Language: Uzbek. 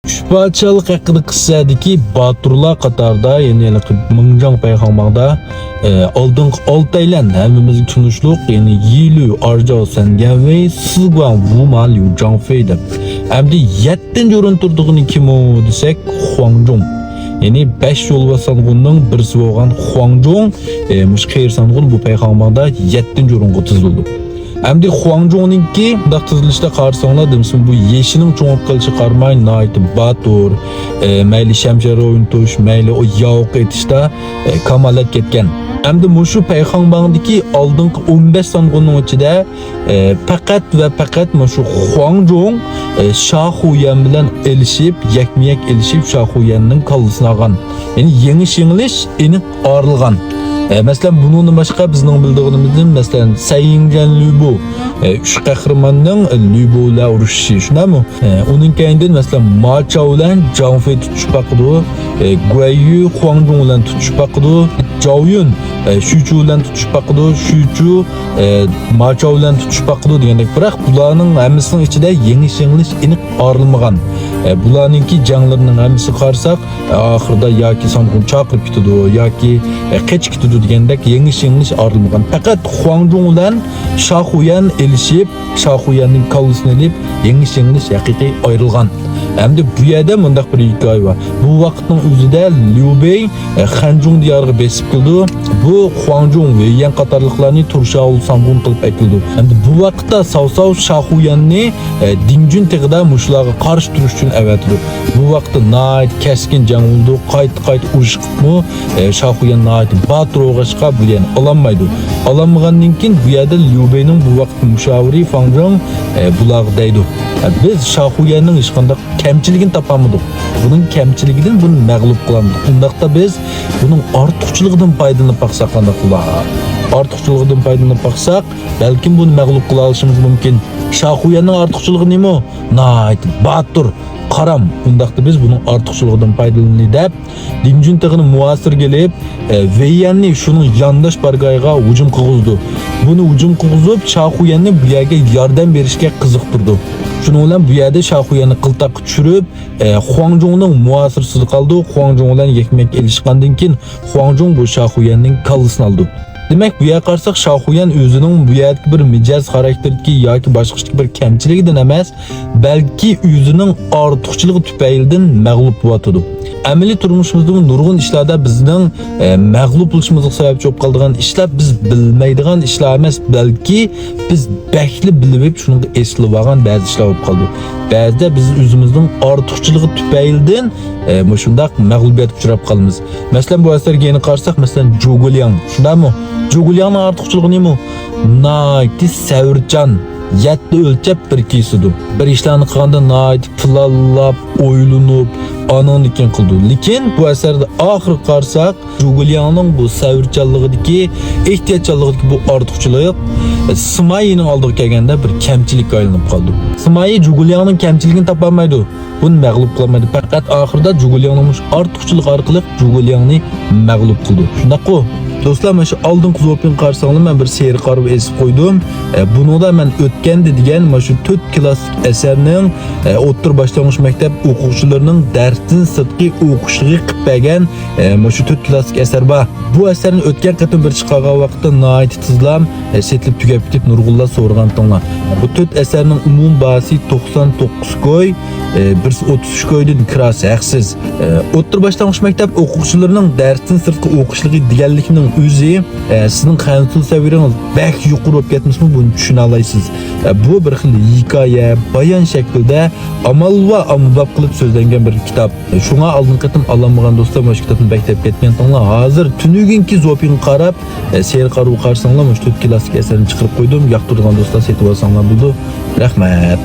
Üçparçalık hakkında qıssadaki Baturlar qatarda yeni Mingjiang payxonmaqda oldin Oltaylan hammamizga tunishliq ya'ni Yilu Arjao Sanganwei Siguang Wuman Liu Zhangfei deb. Hamda 7-chi o'rin turdig'ini kim o desak Huangjong. Yani 5 yol basanğının birisi bo'lgan Huangjong mush Xeyr sanğın bu payxonmaqda 7-chi o'ringa tizildi. Hamda Huangjong'ninki bundaq tizilishda qarasanglar demsin bu yeshining cho'ngib qilishi qarmay nayti Batur, mayli shamshar o'yin to'sh, mayli o yoq etishda kamolat ketgan. Hamda mushu payxonmaqdagi oldingi 15 sanğının ichida faqat va faqat mushu Huangjong Shahuyan bilan elishib, yakmiyak elishib Shahuyanning kallasini olgan. Yani yengilish aniq orilgan. Mesela bunun başka bizning bildiğimizden mesela Sayingjan Lübo üç qahramonning Lübo bilan urushishi shunami? Uning keyindan mesela Ma Chao bilan Zhang Fei tutishib baqdi, Guan Yu Huangjong bilan tutishib baqdi, Zhao Yun Xu Chu bilan tutishib baqdi, Xu Chu Ma Chao bilan tutishib baqdi degandek. Biroq bularning hammasining ichida yengilish aniq orilmagan. Bularninki janglarning hammasi qarsak oxirida yoki sanqun chaqirib ketadi yoki qechib ketadi degandek yengilish orilmagan. Faqat Huangjong bilan Shahuyan elishib, Shahuyanning kallasini elib, yengilish haqiqiy ayrilgan. Hamda bu yerda mundaq bir hikoya bor. Bu vaqtning o'zida Liu Bei Hanjong diyoriga besib keldi. Bu Huangjong va yan qatorliqlarni Turshaol sanqun qilib aytildi. Hamda bu vaqtda Sao Shahuyanni Dingjun tig'ida mushlarga qarshi turish uchun avatdi. Bu vaqtda nayt keskin jang bo'ldi, qayt urushqmi Shahuyan nayt Baturga chiqib bu yerni olanmaydi. Olanmagandan keyin bu yerda Liu Beining bu vaqt mushaviri Fang Zhong bularga deydi. Biz Shahuyanning hech qanday kamchiligini topamadik. Bunun kamchiligidan buni mag'lub qilamiz. Undaqda biz buning ortiqchiligidan foydalanib baqsaq qanday qilamiz? Ortiqchiligidan foydalanib baqsaq, balkim buni mag'lub qila olishimiz mumkin. Shahuyanning ortiqchiligi nima? Nayt Batur qaram. Undaqda biz buning ortiqchiligidan foydalanaylik deb Dingjun tig'ini muasir kelib, Veyyanni shuning yandash bargoyiga hujum qilg'izdi. Buni hujum qilg'izib, Shahuyanni bu yerga yordam berishga qiziqtirdi. Shuning bilan bu yerda Shahuyanni qiltaqqa tushirib, Huangjongning muasirsiz qoldi. Huangjong bilan yakmak elishgandan keyin Huangjong bu Shahuyanning kallasini oldi. Demek bu yerga qarsak Shahuyan o'zining bu yerdagi bir mijoz xarakterdagi yoki boshqa bir kamchiligidan emas, balki o'zining ortiqchiligi tufaylidan mag'lub bo'lyotdi. Amaliy turmushimizda nurg'un ishlarda bizning mag'lub bo'lishimizga sababchi bo'lib qoladigan ishlar biz bilmaydigan ishlar emas, balki biz bakli bilib shunga eslib olgan ba'zi ishlar bo'lib qoldi. Ba'zida biz o'zimizning ortiqchiligi tufaylidan shundaq mag'lubiyatga uchrab qolamiz. Masalan, bu asarga yana qarsak, masalan, Zhuguliang, shundami? Zhuguliangning ortiqchiligi nima? Nayti savrchan, yetti o'lchab bir kesidu. Bir ishlarni qilganda nayti plallab, o'ylanib, anonikin qildi. Lekin bu asarda oxir qarsak, Zhuguliangning bu savrchanligidagi, ehtiyotchanligidagi bu ortiqchiligi Simayining oldiga kelganda bir kamchilik aylanib qoldi. Simayi Zhuguliangning kamchiligini topolmaydi. Buni mag'lub qilmaydi. Faqat oxirida Zhuguliangning ortiqchilik orqali Zhuguliangni mag'lub qildi. Shundaqku do'stlar, mana shu oldingi zo'pin qarsanglar men bir seyr qarib esib qo'ydim. Buningda men o'tganda degan mana shu 4 klassik asarning o'ttir boshlang'ich maktab o'quvchilarining darsdan sirtqi o'qishligi qilib bergan mana shu 4 klassik asar bor. Bu asarni o'tgan qatim bir chiqargan vaqtda nihoyat tizlam setlib tugab ketib nurg'unlar so'rgan tonlar. Bu 4 asarning umum bahsi 99 koy, 133 koydan kirasi haqsiz. O'ttir boshlang'ich maktab o'quvchilarining darsdan sirtqi o'qishligi deganlikning o'zi sizning qanday saviyangiz bak yuqori bo'lib ketmasmi buni tushuna olasiz. Bu bir xil hikoya, bayon shaklida amal va amabab qilib so'zlangan bir kitob. Shunga oldin qatim olmagan do'stlar mana shu kitobni bektab ketgan tonlar hozir tunugunki zo'pin qarab seyr qarab qarsanglar mana shu 4 klassik asarni chiqarib qo'ydim. Yoqtirgan do'stlar setib olsanglar bo'ldi. Rahmat.